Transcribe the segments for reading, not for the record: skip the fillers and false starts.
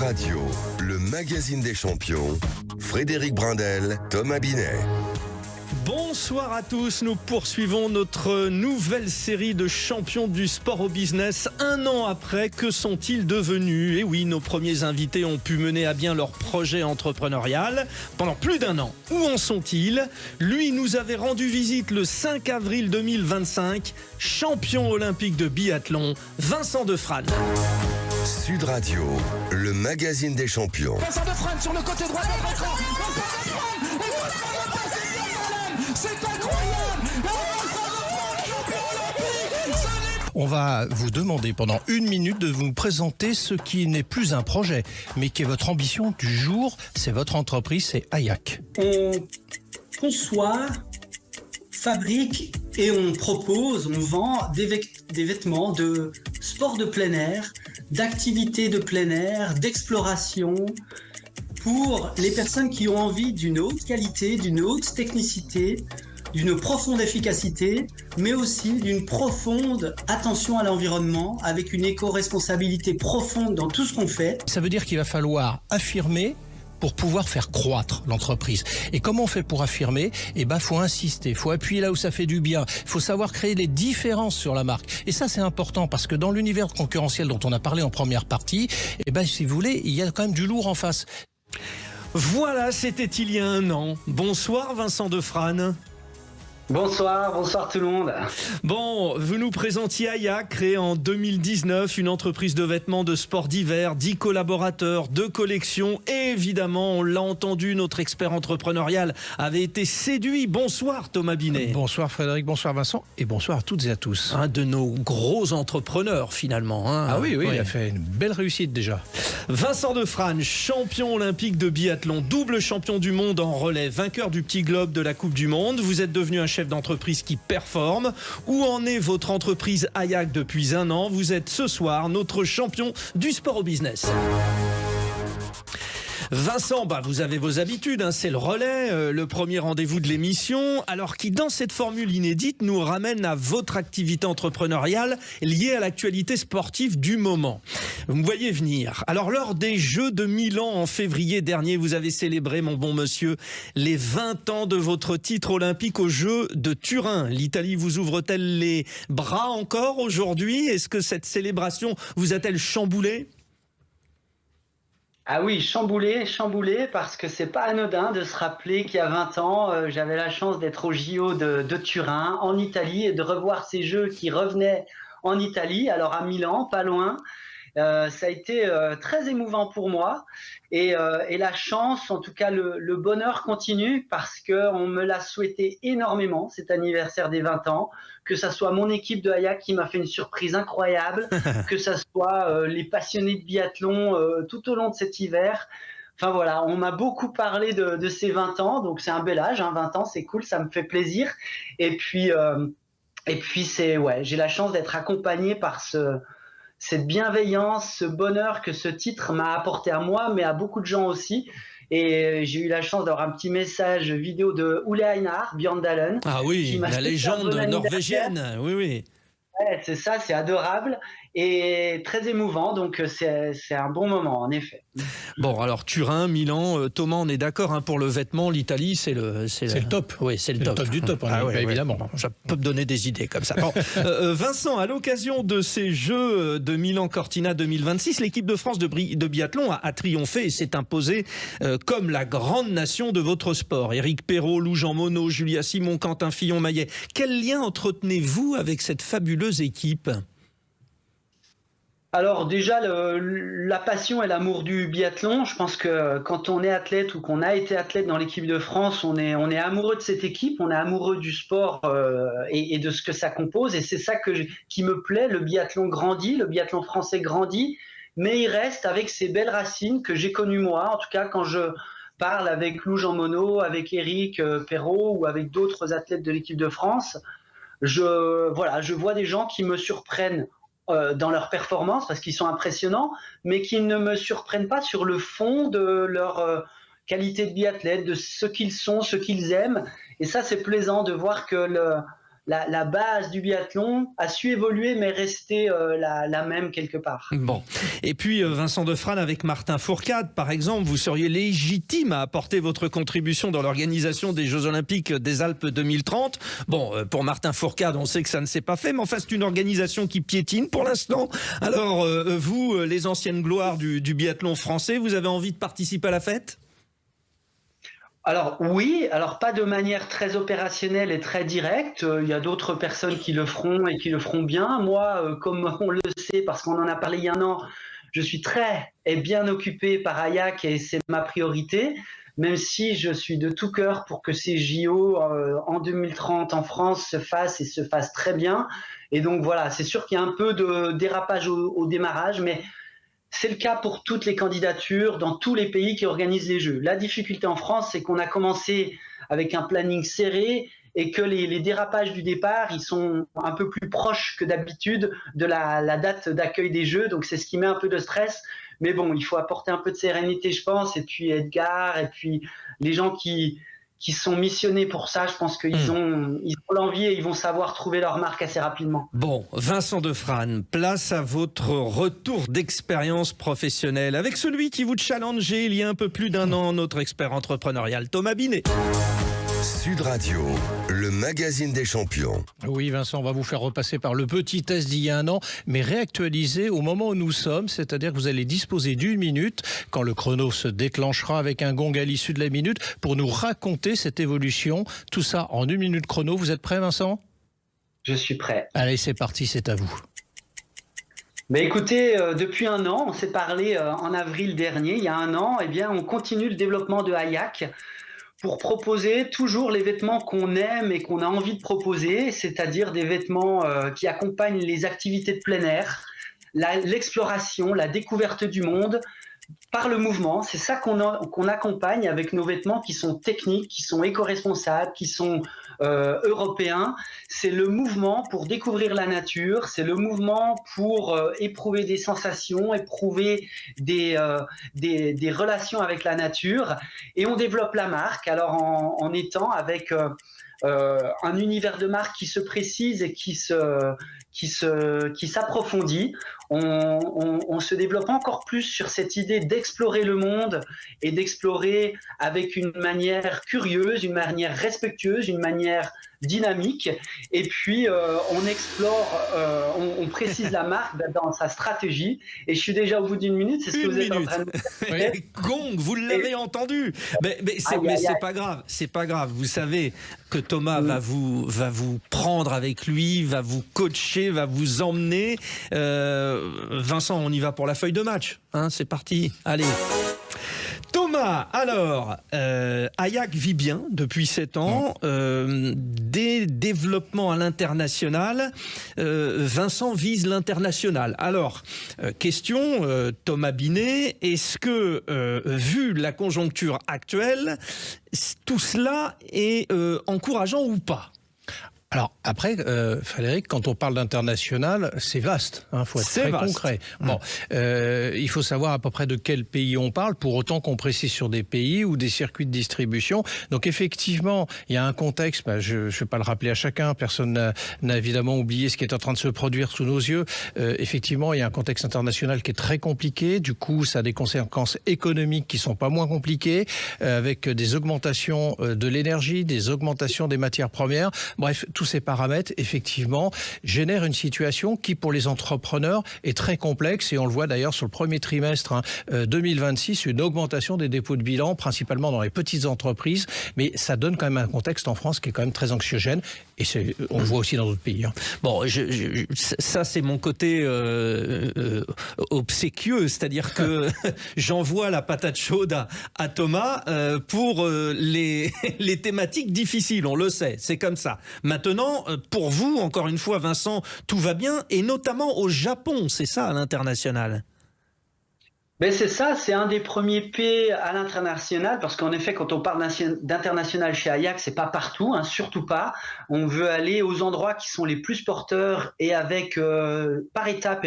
Radio, le magazine des champions, Frédéric Brindel, Thomas Binet. Bonsoir à tous, nous poursuivons notre nouvelle série de champions du sport au business. Un an après, que sont-ils devenus ? Et oui, nos premiers invités ont pu mener à bien leur projet entrepreneurial pendant plus d'un an. Où en sont-ils ? Lui nous avait rendu visite le 5 avril 2025, champion olympique de biathlon, Vincent Defrane. Sud Radio, le magazine des champions. Vincent Defrane sur le côté droit de l'écran. C'est incroyable! On va vous demander pendant 1 minute de vous présenter ce qui n'est plus un projet, mais qui est votre ambition du jour. C'est votre entreprise, c'est Hayak. On conçoit, fabrique et on propose, on vend des vêtements de sport de plein air, d'activités de plein air, d'exploration, pour les personnes qui ont envie d'une haute qualité, d'une haute technicité, d'une profonde efficacité, mais aussi d'une profonde attention à l'environnement, avec une éco-responsabilité profonde dans tout ce qu'on fait. Ça veut dire qu'il va falloir affirmer pour pouvoir faire croître l'entreprise. Et comment on fait pour affirmer ? Faut insister, faut appuyer là où ça fait du bien. Faut savoir créer les différences sur la marque. Et ça, c'est important parce que dans l'univers concurrentiel dont on a parlé en première partie, si vous voulez, il y a quand même du lourd en face. Voilà, c'était il y a un an. Bonsoir Vincent Defrane. Bonsoir tout le monde. Bon, vous nous présentiez Hayak, créé en 2019, une entreprise de vêtements de sport d'hiver, 10 collaborateurs, 2 collections. Et évidemment, on l'a entendu, notre expert entrepreneurial avait été séduit. Bonsoir Thomas Binet. Bonsoir Frédéric, bonsoir Vincent et bonsoir à toutes et à tous. Un de nos gros entrepreneurs finalement. Ah oui, il a fait une belle réussite déjà. Vincent Defrane, champion olympique de biathlon, double champion du monde en relais, vainqueur du petit globe de la Coupe du Monde. Vous êtes devenu un chef d'entreprise qui performe. Où en est votre entreprise Hayak depuis un an ? Vous êtes ce soir notre champion du sport au business. Vincent, vous avez vos habitudes, c'est le relais, le premier rendez-vous de l'émission, alors qui dans cette formule inédite nous ramène à votre activité entrepreneuriale liée à l'actualité sportive du moment. Vous me voyez venir. Alors lors des Jeux de Milan en février dernier, vous avez célébré, mon bon monsieur, les 20 ans de votre titre olympique aux Jeux de Turin. L'Italie vous ouvre-t-elle les bras encore aujourd'hui ? Est-ce que cette célébration vous a-t-elle chamboulé ? Ah oui, chamboulé, parce que c'est pas anodin de se rappeler qu'il y a 20 ans, j'avais la chance d'être au JO de Turin, en Italie, et de revoir ces Jeux qui revenaient en Italie, alors à Milan, pas loin. Ça a été très émouvant pour moi et la chance, en tout cas le bonheur continue parce qu'on me l'a souhaité énormément cet anniversaire des 20 ans, que ça soit mon équipe de Hayak qui m'a fait une surprise incroyable, que ça soit les passionnés de biathlon tout au long de cet hiver. Enfin voilà, on m'a beaucoup parlé de ces 20 ans, donc c'est un bel âge, 20 ans, c'est cool, ça me fait plaisir. Et puis j'ai la chance d'être accompagné par cette bienveillance, ce bonheur que ce titre m'a apporté à moi, mais à beaucoup de gens aussi. Et j'ai eu la chance d'avoir un petit message vidéo de Ole Einar Bjørndalen. Ah oui, la légende norvégienne, oui. Ouais, c'est ça, c'est adorable et très émouvant, donc c'est un bon moment en effet. Bon, alors Turin, Milan, Thomas, on est d'accord pour le vêtement, l'Italie, c'est le top. Oui, c'est le top du top, évidemment. Bon, ça peut me donner des idées comme ça. Bon, Vincent, à l'occasion de ces Jeux de Milan-Cortina 2026, l'équipe de France de biathlon a triomphé et s'est imposée comme la grande nation de votre sport. Éric Perrault, Lou-Jean Monod, Julia Simon, Quentin Fillon-Maillet. Quel lien entretenez-vous avec cette fabuleuse équipe ? Alors déjà, la passion et l'amour du biathlon, je pense que quand on est athlète ou qu'on a été athlète dans l'équipe de France, on est amoureux de cette équipe, on est amoureux du sport et de ce que ça compose. Et c'est ça qui me plaît, le biathlon grandit, le biathlon français grandit, mais il reste avec ces belles racines que j'ai connues moi. En tout cas, quand je parle avec Lou-Jean Monod, avec Éric Perrault ou avec d'autres athlètes de l'équipe de France, je vois des gens qui me surprennent dans leur performance parce qu'ils sont impressionnants, mais qui ne me surprennent pas sur le fond de leur qualité de biathlète, de ce qu'ils sont, ce qu'ils aiment. Et ça, c'est plaisant de voir que la base du biathlon a su évoluer, mais rester la même quelque part. Bon. Et puis, Vincent Defrane, avec Martin Fourcade, par exemple, vous seriez légitime à apporter votre contribution dans l'organisation des Jeux Olympiques des Alpes 2030. Bon, pour Martin Fourcade, on sait que ça ne s'est pas fait, mais enfin, c'est une organisation qui piétine pour l'instant. Alors, vous, les anciennes gloires du biathlon français, vous avez envie de participer à la fête ? Alors oui, alors pas de manière très opérationnelle et très directe. Il y a d'autres personnes qui le feront et qui le feront bien. Moi, comme on le sait, parce qu'on en a parlé il y a un an, je suis très et bien occupé par Aillac et c'est ma priorité, même si je suis de tout cœur pour que ces JO en 2030 en France se fassent et se fassent très bien. Et donc voilà, c'est sûr qu'il y a un peu de dérapage au démarrage, mais c'est le cas pour toutes les candidatures dans tous les pays qui organisent les Jeux. La difficulté en France, c'est qu'on a commencé avec un planning serré et que les dérapages du départ, ils sont un peu plus proches que d'habitude de la date d'accueil des Jeux. Donc c'est ce qui met un peu de stress. Mais bon, il faut apporter un peu de sérénité, je pense. Et puis Edgar, et puis les gens qui sont missionnés pour ça, je pense qu'ils ont l'envie et ils vont savoir trouver leur marque assez rapidement. Bon, Vincent Defrane, place à votre retour d'expérience professionnelle avec celui qui vous challengeait il y a un peu plus d'un an, notre expert entrepreneurial Thomas Binet. Sud Radio, le magazine des champions. Oui, Vincent, on va vous faire repasser par le petit test d'il y a un an, mais réactualisé au moment où nous sommes, c'est-à-dire que vous allez disposer d'1 minute, quand le chrono se déclenchera avec un gong à l'issue de la minute, pour nous raconter cette évolution. Tout ça en 1 minute chrono. Vous êtes prêt, Vincent ? Je suis prêt. Allez, c'est parti, c'est à vous. Mais écoutez, depuis un an, on s'est parlé en avril dernier, il y a un an, eh bien, on continue le développement de Aillac pour proposer toujours les vêtements qu'on aime et qu'on a envie de proposer, c'est-à-dire des vêtements qui accompagnent les activités de plein air, l'exploration, la découverte du monde par le mouvement. C'est ça qu'on accompagne avec nos vêtements qui sont techniques, qui sont éco-responsables, qui sont européens. C'est le mouvement pour découvrir la nature, c'est le mouvement pour éprouver des sensations, éprouver des relations avec la nature. Et on développe la marque alors en étant avec un univers de marque qui se précise et qui s'approfondit. On se développe encore plus sur cette idée d'explorer le monde et d'explorer avec une manière curieuse, une manière respectueuse, une manière dynamique. Et puis, on explore, on précise la marque dans sa stratégie. Et je suis déjà au bout d'1 minute. C'est ce que vous êtes en train de faire. Gong, vous l'avez entendu. Mais c'est pas grave. C'est pas grave. Vous savez que Thomas va vous prendre avec lui, va vous coacher, va vous emmener. Vincent, on y va pour la feuille de match. Hein, c'est parti. Allez. Thomas, alors, Aillac vit bien depuis 7 ans, des développements à l'international, Vincent vise l'international. Alors, question, Thomas Binet, est-ce que, vu la conjoncture actuelle, tout cela est encourageant ou pas ? Alors après, Frédéric, quand on parle d'international, c'est vaste. Faut être très concret. Bon, il faut savoir à peu près de quel pays on parle, pour autant qu'on précise sur des pays ou des circuits de distribution. Donc effectivement, il y a un contexte. Je ne vais pas le rappeler à chacun. Personne n'a évidemment oublié ce qui est en train de se produire sous nos yeux. Effectivement, il y a un contexte international qui est très compliqué. Du coup, ça a des conséquences économiques qui sont pas moins compliquées, avec des augmentations de l'énergie, des augmentations des matières premières. Bref, tous ces paramètres, effectivement, génèrent une situation qui, pour les entrepreneurs, est très complexe. Et on le voit d'ailleurs sur le premier trimestre 2026, une augmentation des dépôts de bilan, principalement dans les petites entreprises. Mais ça donne quand même un contexte en France qui est quand même très anxiogène. Et on le voit aussi dans d'autres pays. Bon, ça c'est mon côté obséquieux, c'est-à-dire que j'envoie la patate chaude à Thomas pour les thématiques difficiles, on le sait, c'est comme ça. Maintenant, pour vous, encore une fois, Vincent, tout va bien, et notamment au Japon, c'est ça à l'international. Ben c'est ça, c'est un des premiers P à l'international, parce qu'en effet, quand on parle d'international chez Aillac, c'est pas partout, surtout pas. On veut aller aux endroits qui sont les plus porteurs et avec par étapes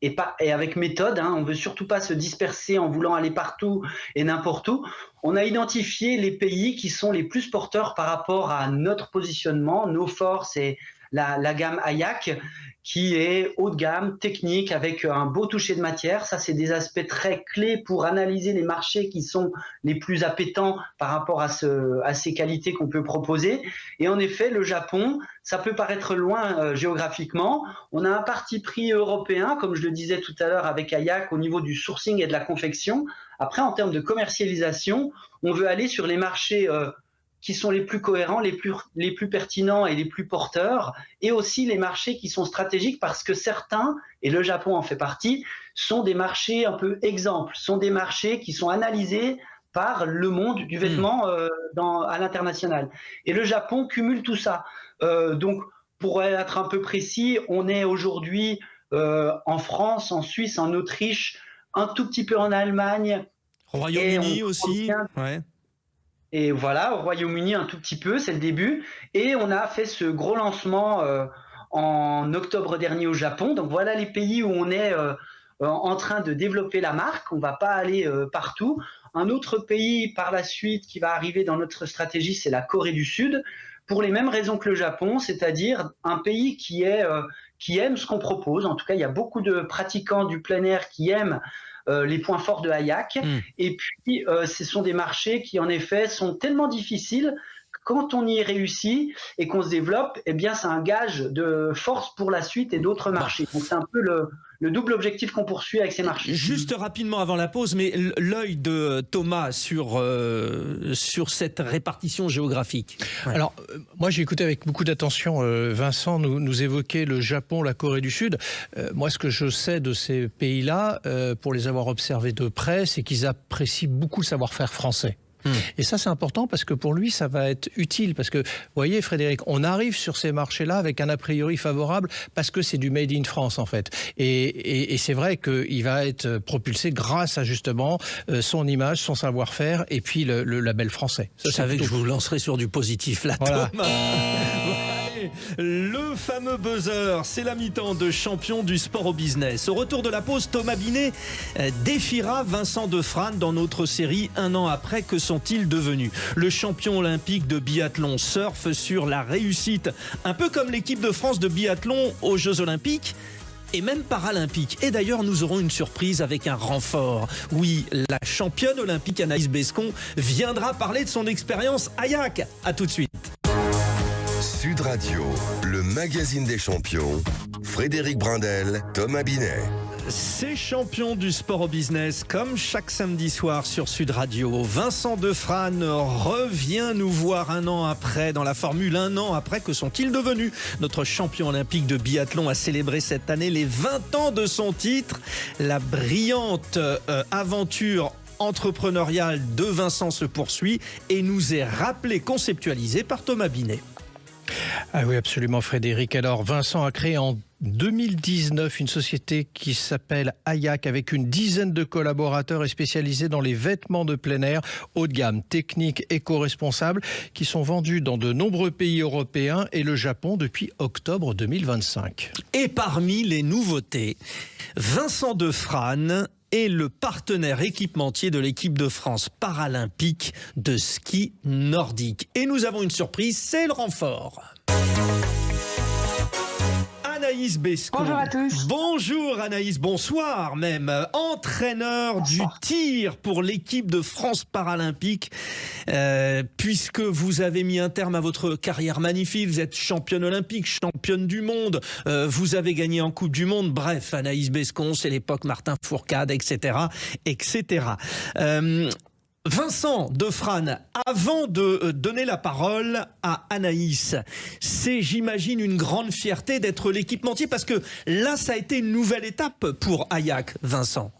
et avec méthode. On veut surtout pas se disperser en voulant aller partout et n'importe où. On a identifié les pays qui sont les plus porteurs par rapport à notre positionnement, nos forces et la gamme Hayak, qui est haut de gamme, technique, avec un beau toucher de matière. Ça, c'est des aspects très clés pour analyser les marchés qui sont les plus appétants par rapport à ces qualités qu'on peut proposer. Et en effet, le Japon, ça peut paraître loin géographiquement. On a un parti pris européen, comme je le disais tout à l'heure avec Hayak, au niveau du sourcing et de la confection. Après, en termes de commercialisation, on veut aller sur les marchés qui sont les plus cohérents, les plus pertinents et les plus porteurs, et aussi les marchés qui sont stratégiques parce que certains, et le Japon en fait partie, sont des marchés un peu exemples, sont des marchés qui sont analysés par le monde du vêtement à l'international. Et le Japon cumule tout ça. Donc, pour être un peu précis, on est aujourd'hui en France, en Suisse, en Autriche, un tout petit peu en Allemagne. Royaume-Uni aussi. Ouais. Et voilà, au Royaume-Uni un tout petit peu, c'est le début. Et on a fait ce gros lancement en octobre dernier au Japon. Donc voilà les pays où on est en train de développer la marque. On ne va pas aller partout. Un autre pays par la suite qui va arriver dans notre stratégie, c'est la Corée du Sud, pour les mêmes raisons que le Japon, c'est-à-dire un pays qui aime ce qu'on propose. En tout cas, il y a beaucoup de pratiquants du plein air qui aiment les points forts de Hayak. Et puis, ce sont des marchés qui, en effet, sont tellement difficiles que quand on y réussit et qu'on se développe, eh bien, c'est un gage de force pour la suite et d'autres marchés. Donc, c'est un peu le double objectif qu'on poursuit avec ces marchés. Juste rapidement avant la pause, mais l'œil de Thomas sur cette répartition géographique. Ouais. Alors, moi j'ai écouté avec beaucoup d'attention Vincent nous évoquer le Japon, la Corée du Sud. Moi, ce que je sais de ces pays-là, pour les avoir observés de près, c'est qu'ils apprécient beaucoup le savoir-faire français. Et ça, c'est important parce que pour lui, ça va être utile. Parce que, vous voyez, Frédéric, on arrive sur ces marchés-là avec un a priori favorable parce que c'est du made in France, en fait. Et c'est vrai qu'il va être propulsé grâce à, justement, son image, son savoir-faire et puis le label français. Je savais que je vous lancerai sur du positif, là, voilà. Thomas. Le fameux buzzer, c'est la mi-temps de champion du sport au business. Au retour de la pause, Thomas Binet défiera Vincent Defrane dans notre série Un an après. Que sont-ils devenus? Le champion olympique de biathlon surfe sur la réussite, un peu comme l'équipe de France de biathlon aux Jeux olympiques et même paralympiques. Et d'ailleurs, nous aurons une surprise avec un renfort. Oui, la championne olympique Anaïs Bescon viendra parler de son expérience Hayak. À tout de suite. Sud Radio, le magazine des champions, Frédéric Brindel, Thomas Binet. C'est champion du sport au business, comme chaque samedi soir sur Sud Radio. Vincent Defrane revient nous voir un an après dans la Formule. Un an après, que sont-ils devenus? Notre champion olympique de biathlon a célébré cette année les 20 ans de son titre. La brillante aventure entrepreneuriale de Vincent se poursuit et nous est rappelée, conceptualisée par Thomas Binet. Ah oui, absolument, Frédéric. Alors, Vincent a créé en 2019 une société qui s'appelle Hayak avec une dizaine de collaborateurs et spécialisés dans les vêtements de plein air haut de gamme, techniques, éco-responsables qui sont vendus dans de nombreux pays européens et le Japon depuis octobre 2025. Et parmi les nouveautés, Vincent Defrane est le partenaire équipementier de l'équipe de France paralympique de ski nordique. Et nous avons une surprise, c'est le renfort. Anaïs Bescon. Bonjour à tous. Bonjour Anaïs, bonsoir même. Entraîneur du tir pour l'équipe de France paralympique. Puisque vous avez mis un terme à votre carrière magnifique, vous êtes championne olympique, championne du monde, vous avez gagné en Coupe du Monde. Bref, Anaïs Bescon, c'est l'époque Martin Fourcade, etc. etc. Vincent Defrane, avant de donner la parole à Anaïs, c'est, j'imagine, une grande fierté d'être l'équipementier parce que là, ça a été une nouvelle étape pour Hayak, Vincent.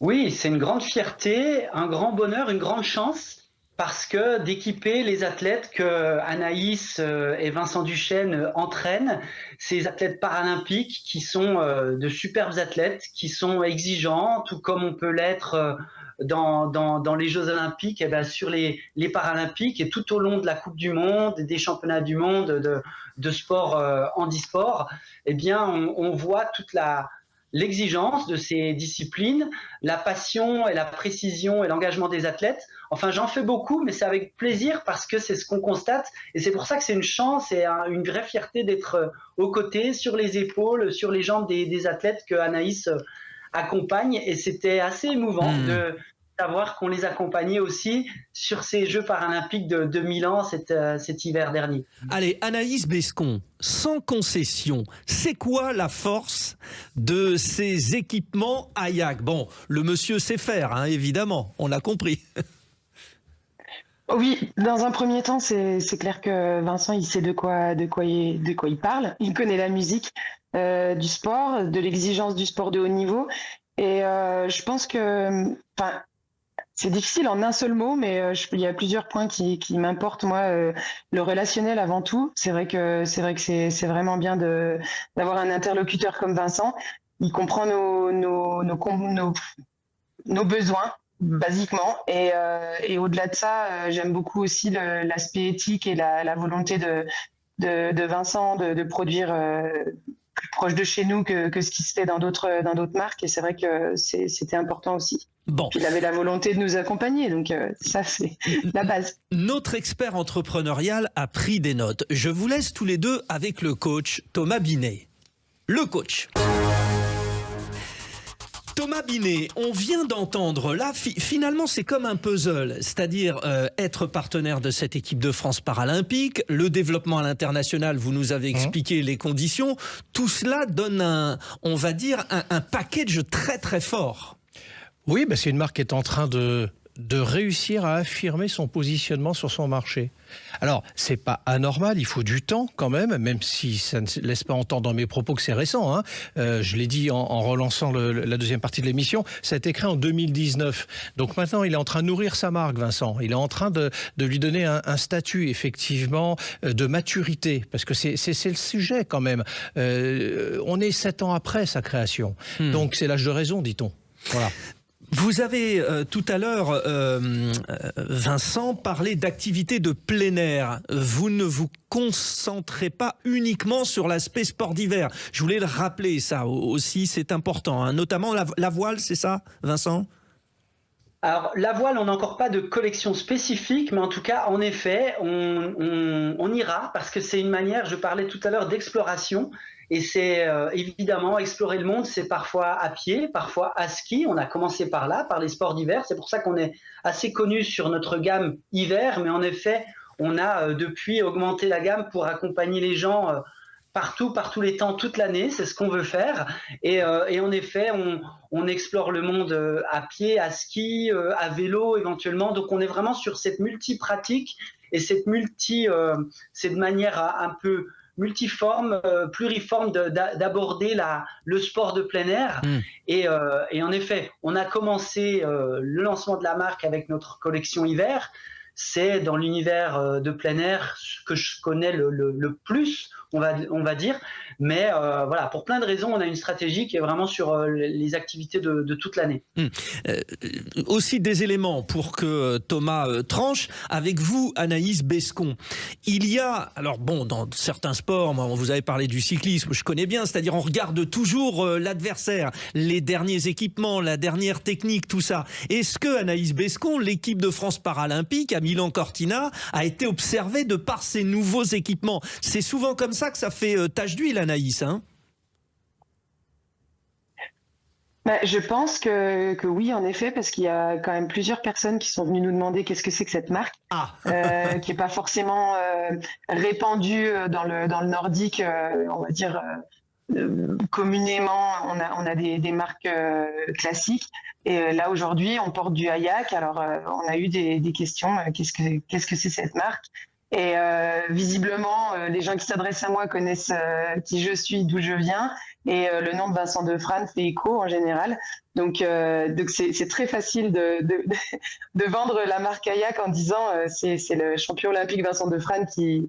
Oui, c'est une grande fierté, un grand bonheur, une grande chance parce que d'équiper les athlètes que Anaïs et Vincent Duchesne entraînent, ces athlètes paralympiques qui sont de superbes athlètes, qui sont exigeants, tout comme on peut l'être dans les Jeux Olympiques, et bien sur les Paralympiques et tout au long de la Coupe du Monde, des championnats du monde de sport handisport, eh bien on voit toute la l'exigence de ces disciplines, la passion et la précision et l'engagement des athlètes. Enfin, j'en fais beaucoup, mais c'est avec plaisir parce que c'est ce qu'on constate. Et c'est pour ça que c'est une chance et une vraie fierté d'être aux côtés, sur les épaules, sur les jambes des athlètes que Anaïs accompagne. Et c'était assez émouvant de savoir qu'on les accompagnait aussi sur ces Jeux paralympiques de Milan cet hiver dernier. Allez, Anaïs Bescon, sans concession, c'est quoi la force de ces équipements Hayak? Bon, le monsieur sait faire, hein, évidemment, on a compris. Oui, dans un premier temps, c'est clair que Vincent, il sait de quoi il parle. Il connaît la musique du sport, de l'exigence du sport de haut niveau. Et je pense que, c'est difficile en un seul mot, mais il y a plusieurs points qui m'importent. Moi, le relationnel avant tout. C'est vrai que c'est vraiment bien d'avoir un interlocuteur comme Vincent. Il comprend nos besoins, basiquement. Et au-delà de ça, j'aime beaucoup aussi l'aspect éthique et la volonté de Vincent de produire plus proche de chez nous que ce qui se fait dans d'autres marques. Et c'est vrai que c'était important aussi. Bon. Puis il avait la volonté de nous accompagner, donc ça c'est la base. Notre expert entrepreneurial a pris des notes. Je vous laisse tous les deux avec le coach Thomas Binet. Le coach. Thomas Binet, on vient d'entendre là, finalement c'est comme un puzzle, c'est-à-dire être partenaire de cette équipe de France paralympique, le développement à l'international, vous nous avez expliqué les conditions, tout cela donne un package très très fort. Oui, c'est une marque qui est en train de réussir à affirmer son positionnement sur son marché. Alors, c'est pas anormal, il faut du temps quand même si ça ne laisse pas entendre dans mes propos que c'est récent. Hein. Je l'ai dit en relançant la deuxième partie de l'émission, ça a été créé en 2019. Donc maintenant, il est en train de nourrir sa marque, Vincent. Il est en train de lui donner un statut, effectivement, de maturité. Parce que c'est le sujet quand même. On est 7 ans après sa création. Donc c'est l'âge de raison, dit-on. Voilà. Vous avez tout à l'heure, Vincent, parlé d'activités de plein air. Vous ne vous concentrez pas uniquement sur l'aspect sport d'hiver. Je voulais le rappeler, ça aussi, c'est important. Hein. Notamment la voile, c'est ça, Vincent ? Alors, la voile, on n'a encore pas de collection spécifique, mais en tout cas, en effet, on ira parce que c'est une manière, je parlais tout à l'heure d'exploration. Et c'est évidemment, explorer le monde, c'est parfois à pied, parfois à ski. On a commencé par là, par les sports d'hiver. C'est pour ça qu'on est assez connu sur notre gamme hiver. Mais en effet, on a depuis augmenté la gamme pour accompagner les gens partout, par tous les temps, toute l'année. C'est ce qu'on veut faire. Et en effet, on explore le monde à pied, à ski, à vélo éventuellement. Donc on est vraiment sur cette multi-pratique et cette manière un peu multiforme, pluriforme d'aborder le sport de plein air. Et en effet, on a commencé le lancement de la marque avec notre collection hiver. C'est dans l'univers de plein air que je connais le plus, on va dire. Mais voilà, pour plein de raisons, on a une stratégie qui est vraiment sur les activités de toute l'année. Aussi des éléments pour que Thomas tranche. Avec vous, Anaïs Bescon, il y a, alors bon, dans certains sports, moi, vous avez parlé du cyclisme, je connais bien, c'est-à-dire on regarde toujours l'adversaire, les derniers équipements, la dernière technique, tout ça. Est-ce que, Anaïs Bescon, l'équipe de France paralympique à Milan-Cortina a été observée de par ses nouveaux équipements? C'est souvent comme ça que ça fait tache d'huile, Anaïs, hein? Je pense que oui, en effet, parce qu'il y a quand même plusieurs personnes qui sont venues nous demander qu'est-ce que c'est que cette marque, qui n'est pas forcément répandue dans le nordique, on va dire communément, on a des marques classiques. Et là, aujourd'hui, on porte du Hayak. Alors, on a eu des questions, qu'est-ce que c'est cette marque ? Et visiblement, les gens qui s'adressent à moi connaissent qui je suis, d'où je viens, et le nom de Vincent Defrane fait écho en général. Donc c'est très facile de vendre la marque Hayak en disant c'est le champion olympique Vincent Defrane qui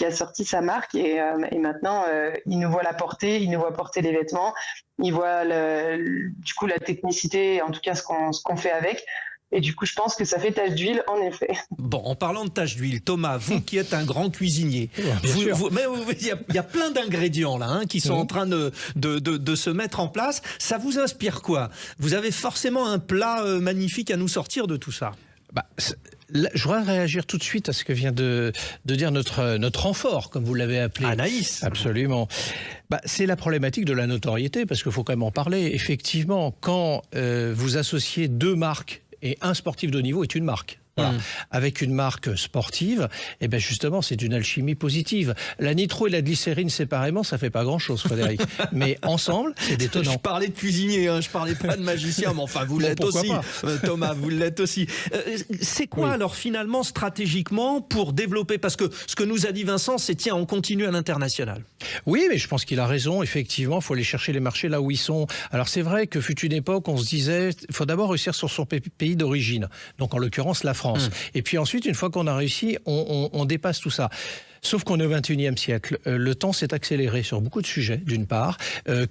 a sorti sa marque et maintenant il nous voit la porter, il nous voit porter les vêtements, il voit du coup la technicité, en tout cas ce qu'on fait avec. Et du coup, je pense que ça fait tache d'huile, en effet. Bon, en parlant de tache d'huile, Thomas, vous qui êtes un grand cuisinier, il y a plein d'ingrédients là qui sont en train de se mettre en place. Ça vous inspire quoi? Vous avez forcément un plat magnifique à nous sortir de tout ça. Je voudrais réagir tout de suite à ce que vient de dire notre renfort, comme vous l'avez appelé. Anaïs. Absolument. C'est la problématique de la notoriété, parce qu'il faut quand même en parler. Effectivement, quand vous associez deux marques, et un sportif de haut niveau est une marque. Voilà. Avec une marque sportive, et ben justement, c'est une alchimie positive. La nitro et la glycérine séparément, ça fait pas grand-chose, Frédéric. Mais ensemble, c'est détonnant. Je parlais de cuisinier, je parlais pas de magicien, mais enfin, vous l'êtes aussi, Thomas, vous l'êtes aussi. C'est quoi alors finalement, stratégiquement, pour développer? Parce que ce que nous a dit Vincent, c'est tiens, on continue à l'international. Oui, mais je pense qu'il a raison. Effectivement, il faut aller chercher les marchés là où ils sont. Alors c'est vrai que fut une époque, on se disait, il faut d'abord réussir sur son pays d'origine. Donc en l'occurrence, la France. Et puis ensuite, une fois qu'on a réussi, on dépasse tout ça. Sauf qu'on est au XXIe siècle. Le temps s'est accéléré sur beaucoup de sujets, d'une part,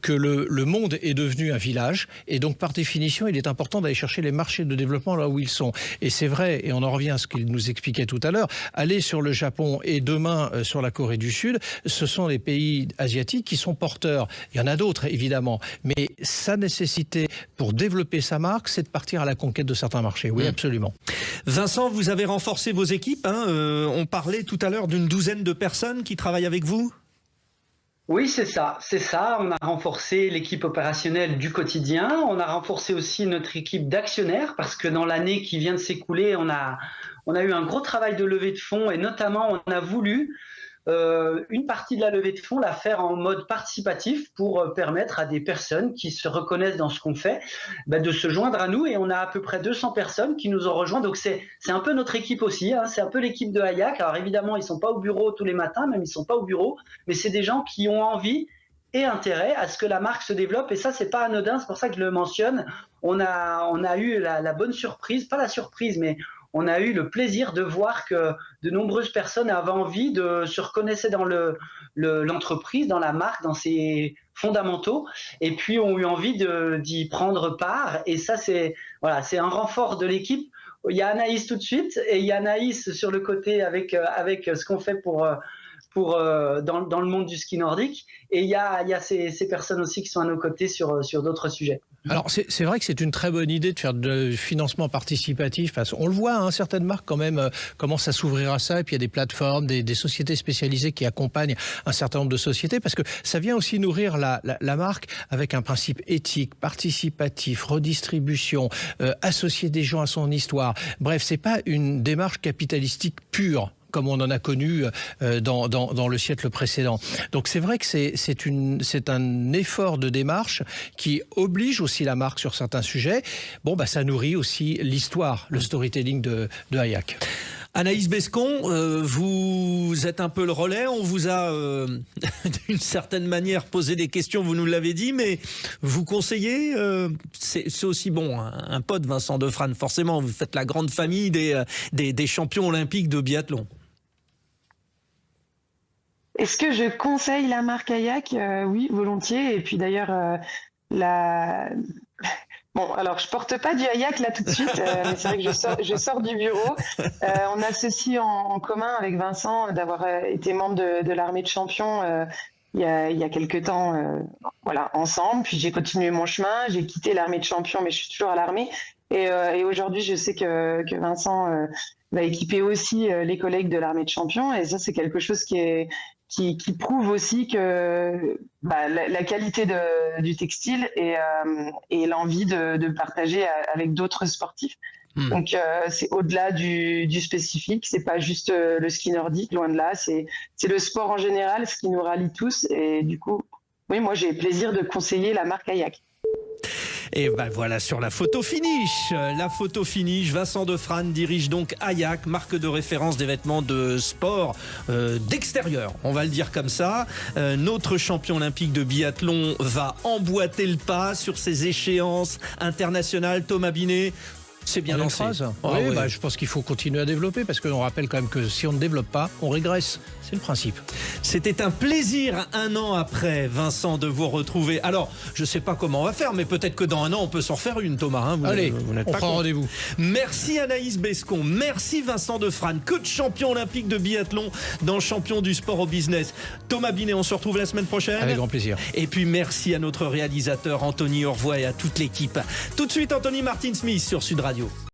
que le monde est devenu un village, et donc par définition, il est important d'aller chercher les marchés de développement là où ils sont. Et c'est vrai, et on en revient à ce qu'il nous expliquait tout à l'heure, aller sur le Japon et demain sur la Corée du Sud, ce sont les pays asiatiques qui sont porteurs. Il y en a d'autres, évidemment, mais sa nécessité pour développer sa marque, c'est de partir à la conquête de certains marchés. Oui, absolument. Vincent, vous avez renforcé vos équipes. On parlait tout à l'heure d'une douzaine de personnes qui travaillent avec vous? Oui, c'est ça. On a renforcé l'équipe opérationnelle du quotidien. On a renforcé aussi notre équipe d'actionnaires parce que dans l'année qui vient de s'écouler, on a eu un gros travail de levée de fonds et notamment on a voulu une partie de la levée de fonds la faire en mode participatif pour permettre à des personnes qui se reconnaissent dans ce qu'on fait de se joindre à nous, et on a à peu près 200 personnes qui nous ont rejoints, donc c'est un peu notre équipe aussi, c'est un peu l'équipe de Hayak. Alors évidemment ils sont pas au bureau tous les matins, même ils sont pas au bureau, mais c'est des gens qui ont envie et intérêt à ce que la marque se développe, et ça c'est pas anodin, c'est pour ça que je le mentionne. On a eu la bonne surprise, pas la surprise, mais on a eu le plaisir de voir que de nombreuses personnes avaient envie de se reconnaître dans l'entreprise, dans la marque, dans ses fondamentaux, et puis ont eu envie d'y prendre part. Et ça, c'est un renfort de l'équipe. Il y a Anaïs tout de suite, et il y a Anaïs sur le côté avec ce qu'on fait dans le monde du ski nordique. Et il y a ces personnes aussi qui sont à nos côtés sur d'autres sujets. Alors c'est vrai que c'est une très bonne idée de faire du financement participatif. On le voit, certaines marques quand même commencent à s'ouvrir à ça, et puis il y a des plateformes, des sociétés spécialisées qui accompagnent un certain nombre de sociétés, parce que ça vient aussi nourrir la marque avec un principe éthique, participatif, redistribution, associer des gens à son histoire. Bref, c'est pas une démarche capitalistique pure, comme on en a connu dans le siècle précédent. Donc c'est vrai que c'est un effort de démarche qui oblige aussi la marque sur certains sujets. Ça nourrit aussi l'histoire, le storytelling de Hayak. Anaïs Bescon, vous êtes un peu le relais. On vous a d'une certaine manière posé des questions, vous nous l'avez dit, mais vous conseillez, c'est aussi bon, un pote, Vincent Defrane, forcément, vous faites la grande famille des champions olympiques de biathlon. Est-ce que je conseille la marque Hayak? Oui, volontiers. Et puis d'ailleurs, Bon, alors je porte pas du Hayak là tout de suite, mais c'est vrai que je sors du bureau. On a ceci en commun avec Vincent, d'avoir été membre de l'armée de champions il y a quelques temps, ensemble. Puis j'ai continué mon chemin, j'ai quitté l'armée de champions, mais je suis toujours à l'armée. Et aujourd'hui, je sais que Vincent va équiper aussi les collègues de l'armée de champions, et ça c'est quelque chose qui prouve aussi que la qualité du textile et l'envie de partager avec d'autres sportifs. Donc c'est au-delà du spécifique, c'est pas juste le ski nordique, loin de là, c'est le sport en général, ce qui nous rallie tous, et du coup, oui, moi j'ai plaisir de conseiller la marque Hayak. Et voilà, sur la photo finish. Vincent Defrane dirige donc Hayak, marque de référence des vêtements de sport d'extérieur, on va le dire comme ça. Notre champion olympique de biathlon va emboîter le pas sur ces échéances internationales. Thomas Binet, C'est bien En une lancé. phrase. Ah Oui, ouais. je pense qu'il faut continuer à développer parce qu'on rappelle quand même que si on ne développe pas, on régresse. C'est le principe. C'était un plaisir, un an après, Vincent, de vous retrouver. Alors, je ne sais pas comment on va faire, mais peut-être que dans un an, on peut s'en refaire une, Thomas. Hein. Allez, n'êtes on pas prend con. rendez-vous. Merci Anaïs Bescon, merci Vincent Defrane, coach champion olympique de biathlon dans Champion du sport au business. Thomas Binet, on se retrouve la semaine prochaine. Avec grand plaisir. Et puis merci à notre réalisateur Anthony Orvois et à toute l'équipe. Tout de suite, Anthony Martin-Smith sur Sud Radio.